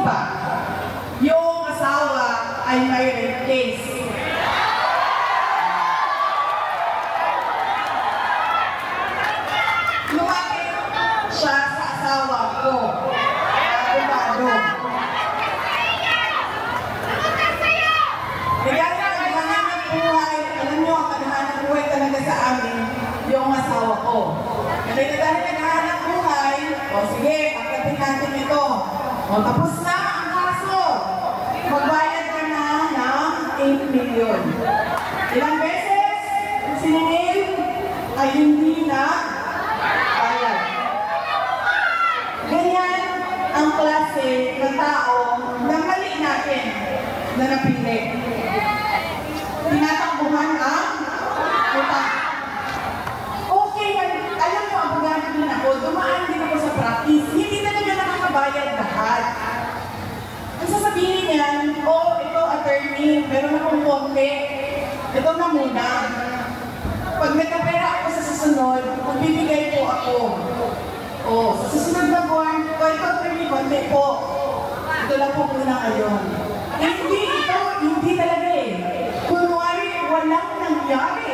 ba yung asawa ay may rape case? Lumapit siya sa asawa ko. Abogado. Kaya kaganahan ng buhay, alam nyo, ang kaganahan ng buhay talaga sa amin, yung asawa ko. Kaya dahil kaganahan ng buhay, o sige, pagkatin natin ito. O tapos na ang kaso. Magbayad ka na ng 8 million. Ilang beses siningil ay hindi na bayad. Ganyan ang klase ng tao na mali natin na napili. Tinatakbuhan ang utang. Okay, alam mo, abogado din ako, dumaan din ako sa practice, hindi talaga nakakabayad lahat. Ang sasabihin niyan, oh, ito attorney, meron akong konti, ito na muna. Pag nagkapera ako sa susunod, magbibigay po ako. Oh, sa susunod na buwan, ito attorney, konti po. Ito lang po muna ngayon. Hindi ito, hindi talaga eh. Kunwari, walang nangyari.